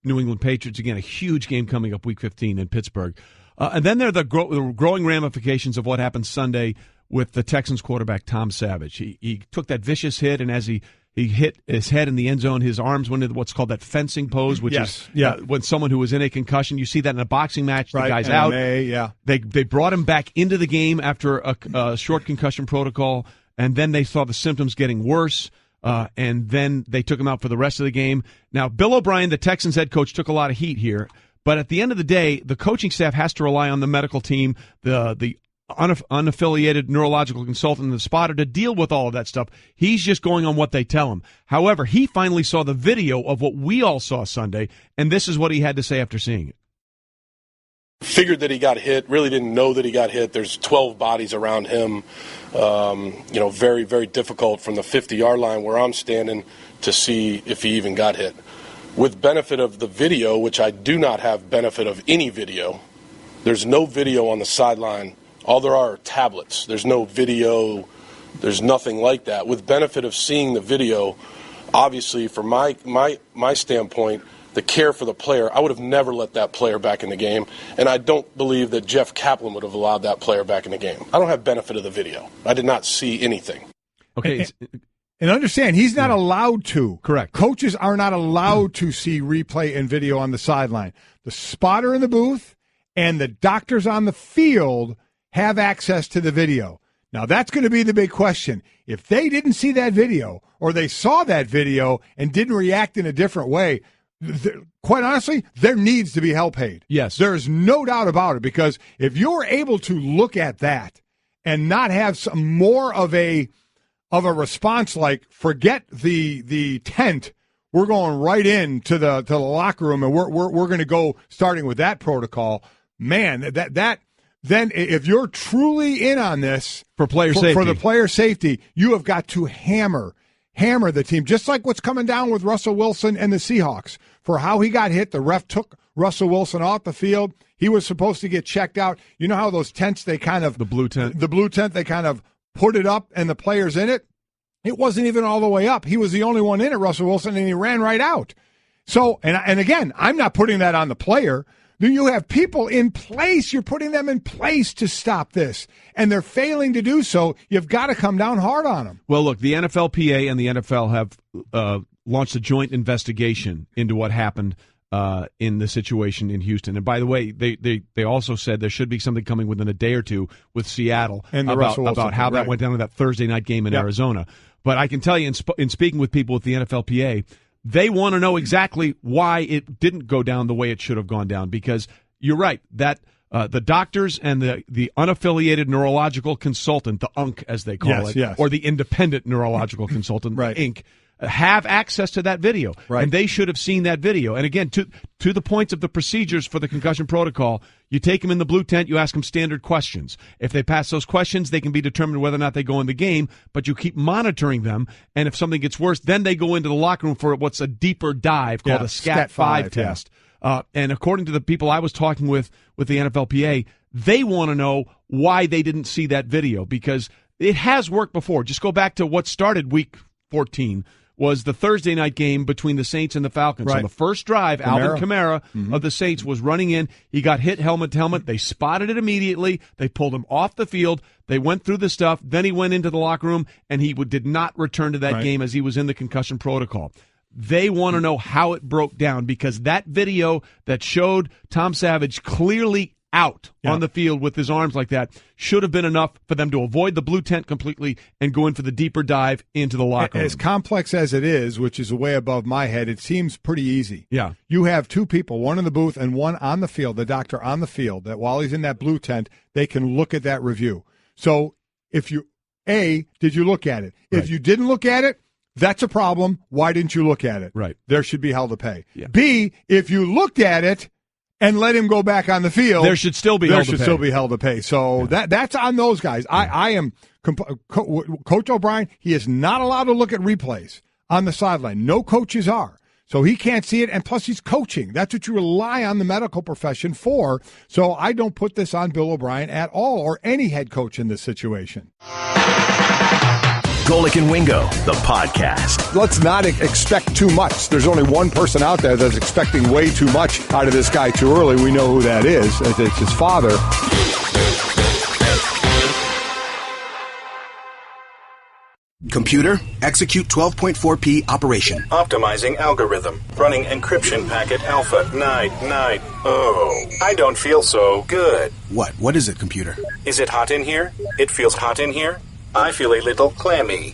New England Patriots. Again, a huge game coming up Week 15 in Pittsburgh. And then there are the growing ramifications of what happened Sunday with the Texans quarterback, Tom Savage. He took that vicious hit, and as he hit his head in the end zone, his arms went into what's called that fencing pose, which is when someone who was in a concussion, you see that in a boxing match, the guy's out. They brought him back into the game after a short concussion protocol, and then they saw the symptoms getting worse. And then they took him out for the rest of the game. Now, Bill O'Brien, the Texans head coach, took a lot of heat here. But at the end of the day, the coaching staff has to rely on the medical team, the unaffiliated neurological consultant, and the spotter to deal with all of that stuff. He's just going on what they tell him. However, he finally saw the video of what we all saw Sunday, and this is what he had to say after seeing it. Figured that he got hit, really didn't know that he got hit. There's 12 bodies around him. Very, very difficult from the 50-yard line where I'm standing to see if he even got hit. With benefit of the video, which I do not have benefit of any video, there's no video on the sideline. All there are tablets. There's no video. There's nothing like that. With benefit of seeing the video, obviously from my standpoint, the care for the player, I would have never let that player back in the game, and I don't believe that Jeff Kaplan would have allowed that player back in the game. I don't have benefit of the video. I did not see anything. Okay. And understand, he's not allowed to. Correct. Coaches are not allowed to see replay and video on the sideline. The spotter in the booth and the doctors on the field have access to the video. Now, that's going to be the big question. If they didn't see that video or they saw that video and didn't react in a different way, quite honestly, there needs to be hell paid. Yes. There's no doubt about it, because if you're able to look at that and not have some more of a response like, forget the tent, we're going right into the locker room and we're going to go starting with that protocol, man, that then if you're truly in on this for the player safety, you have got to hammer the team, just like what's coming down with Russell Wilson and the Seahawks. For how he got hit, the ref took Russell Wilson off the field. He was supposed to get checked out. You know how those tents, they kind of... The blue tent, they kind of put it up and the players in it? It wasn't even all the way up. He was the only one in it, Russell Wilson, and he ran right out. So, and again, I'm not putting that on the player. You have people in place. You're putting them in place to stop this, and they're failing to do so. You've got to come down hard on them. Well, look, the NFLPA and the NFL have launched a joint investigation into what happened in the situation in Houston. And by the way, they also said there should be something coming within a day or two with Seattle and about how that went down in that Thursday night game in Arizona. But I can tell you, in speaking with people with the NFLPA, they want to know exactly why it didn't go down the way it should have gone down, because you're right, that The doctors and the unaffiliated neurological consultant, the UNC as they call it, or the independent neurological consultant, INC, have access to that video. And they should have seen that video. And again, to the points of the procedures for the concussion protocol, you take them in the blue tent, you ask them standard questions. If they pass those questions, they can be determined whether or not they go in the game, but you keep monitoring them. And if something gets worse, then they go into the locker room for what's a deeper dive called a SCAT-5 test. And according to the people I was talking with the NFLPA, they want to know why they didn't see that video, because it has worked before. Just go back to what started week 14. Was the Thursday night game between the Saints and the Falcons. On the first drive, Alvin Kamara of the Saints was running in. He got hit helmet to helmet. They spotted it immediately. They pulled him off the field. They went through the stuff. Then he went into the locker room, and he did not return to that game as he was in the concussion protocol. They want to know how it broke down, because that video that showed Tom Savage clearly out on the field with his arms like that should have been enough for them to avoid the blue tent completely and go in for the deeper dive into the locker room. As complex as it is, which is way above my head, it seems pretty easy. Yeah. You have two people, one in the booth and one on the field, the doctor on the field, that while he's in that blue tent, they can look at that review. So if you, A, did you look at it? If you didn't look at it, that's a problem. Why didn't you look at it? There should be hell to pay. B, if you looked at it and let him go back on the field, there should still be hell to pay. So that's on those guys. I am Coach O'Brien. He is not allowed to look at replays on the sideline. No coaches are, so he can't see it. And plus, he's coaching. That's what you rely on the medical profession for. So I don't put this on Bill O'Brien at all, or any head coach in this situation. Golic and Wingo, the podcast. Let's not expect too much. There's only one person out there that's expecting way too much out of this guy too early. We know who that is. It's his father. Computer, execute 12.4p operation. Optimizing algorithm. Running encryption packet alpha. Night. Oh, I don't feel so good. What is it, computer? Is it hot in here? It feels hot in here. I feel a little clammy.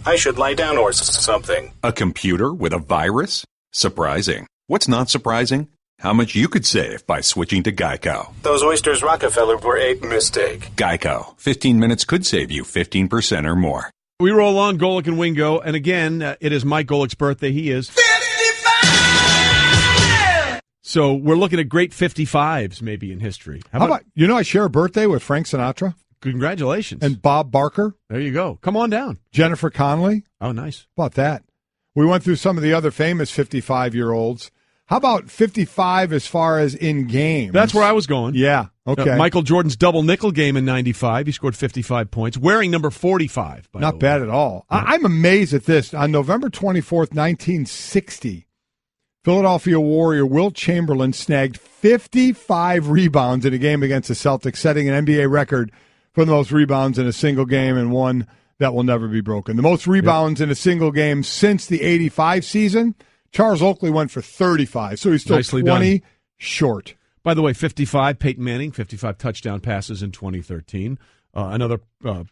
I should lie down or something. A computer with a virus? Surprising. What's not surprising? How much you could save by switching to Geico. Those oysters Rockefeller were a mistake. Geico. 15 minutes could save you 15% or more. We roll on Golic and Wingo, and again, it is Mike Golic's birthday. He is 55! So we're looking at great 55s maybe in history. How about I share a birthday with Frank Sinatra? Congratulations. And Bob Barker. There you go. Come on down. Jennifer Connelly. Oh, nice. How about that? We went through some of the other famous 55-year-olds. How about 55 as far as in games? That's where I was going. Yeah, okay. Michael Jordan's double nickel game in 95. He scored 55 points, wearing number 45. Not bad at all. Yeah. I'm amazed at this. On November 24th, 1960, Philadelphia Warrior Wilt Chamberlain snagged 55 rebounds in a game against the Celtics, setting an NBA record for the most rebounds in a single game, and one that will never be broken. The most rebounds in a single game since the 85 season, Charles Oakley went for 35, so he's still Nicely 20 short. By the way, 55, Peyton Manning, 55 touchdown passes in 2013. Another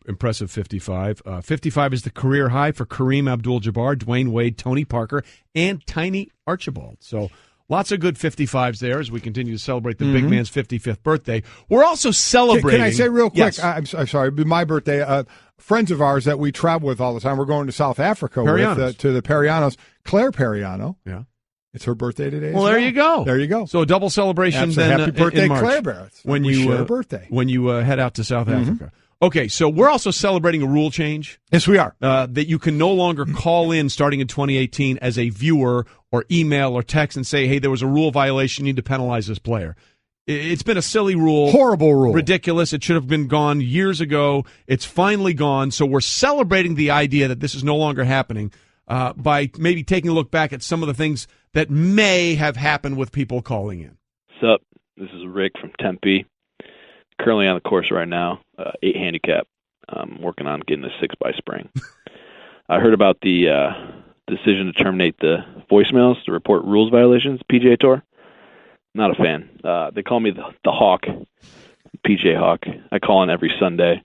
impressive 55. 55 is the career high for Kareem Abdul-Jabbar, Dwayne Wade, Tony Parker, and Tiny Archibald. So lots of good 55s there as we continue to celebrate the big man's 55th birthday. We're also celebrating. Can I say real quick? Yes. I'm sorry. My birthday. Friends of ours that we travel with all the time. We're going to South Africa with to the Perianos. Claire Periano. Yeah. It's her birthday today. Well, there you go. There you go. So a double celebration then happy birthday, in March. Claire Barrett. When you share a birthday. When you head out to South Africa. Okay, so we're also celebrating a rule change. Yes, we are. That you can no longer call in starting in 2018 as a viewer or email or text and say, hey, there was a rule violation, you need to penalize this player. It's been a silly rule. Horrible rule. Ridiculous. It should have been gone years ago. It's finally gone. So we're celebrating the idea that this is no longer happening by maybe taking a look back at some of the things that may have happened with people calling in. What's up? This is Rick from Tempe. Currently on the course right now, 8 handicap. I'm working on getting a 6 by spring. I heard about the decision to terminate the voicemails to report rules violations, PGA Tour. Not a fan. They call me the Hawk, PJ Hawk. I call in every Sunday.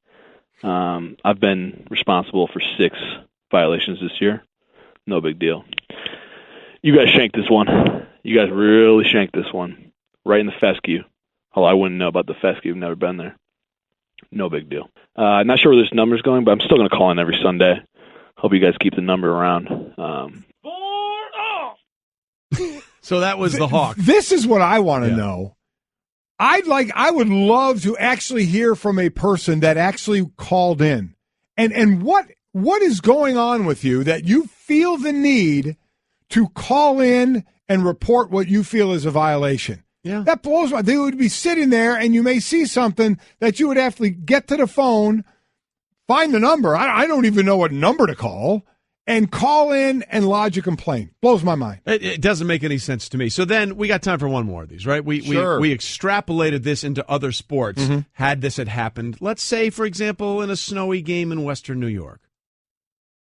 I've been responsible for 6 violations this year. No big deal. You guys shanked this one. You guys really shanked this one. Right in the fescue. Although I wouldn't know about the Fescue. I've never been there. No big deal. Not sure where this number's going, but I'm still going to call in every Sunday. Hope you guys keep the number around. So that was the Hawk. This is what I want to know. I would love to actually hear from a person that actually called in. And what is going on with you that you feel the need to call in and report what you feel is a violation? Yeah. That blows my. They would be sitting there, and you may see something that you would have to get to the phone, find the number. I don't even know what number to call, and call in and lodge a complaint. Blows my mind. It doesn't make any sense to me. So then we got time for one more of these, right? We extrapolated this into other sports. Had this had happened, let's say, for example, in a snowy game in Western New York.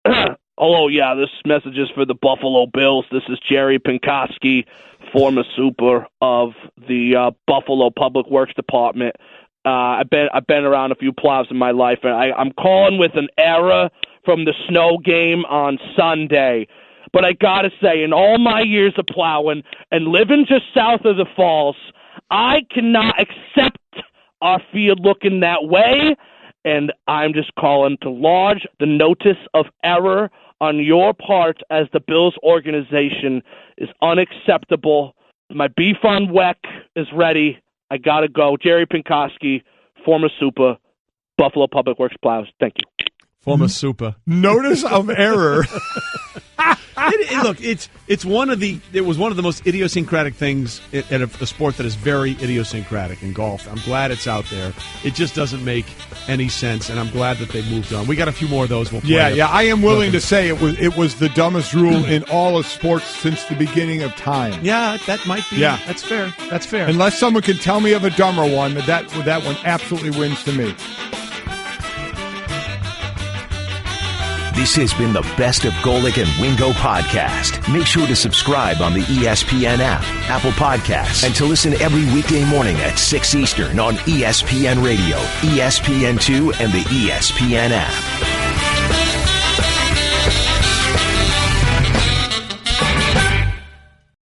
Hello, yeah, this message is for the Buffalo Bills. This is Jerry Pinkoski, former super of the Buffalo Public Works Department. I've been around a few plows in my life, and I'm calling with an error from the snow game on Sunday. But I got to say, in all my years of plowing and living just south of the Falls, I cannot accept our field looking that way, and I'm just calling to lodge the notice of error on your part as the Bills organization is unacceptable. My beef on WEC is ready. I got to go. Jerry Pinkoski, former super, Buffalo Public Works Plows. Thank you. Former super. Notice of error. Look, it was one of the most idiosyncratic things in a sport that is very idiosyncratic in golf. I'm glad it's out there. It just doesn't make any sense, and I'm glad that they moved on. We got a few more of those. We'll play Yeah. I am willing to say it was the dumbest rule in all of sports since the beginning of time. Yeah, that might be. Yeah, that's fair. That's fair. Unless someone can tell me of a dumber one, that one absolutely wins to me. This has been the Best of Golic and Wingo podcast. Make sure to subscribe on the ESPN app, Apple Podcasts, and to listen every weekday morning at 6 Eastern on ESPN Radio, ESPN2, and the ESPN app.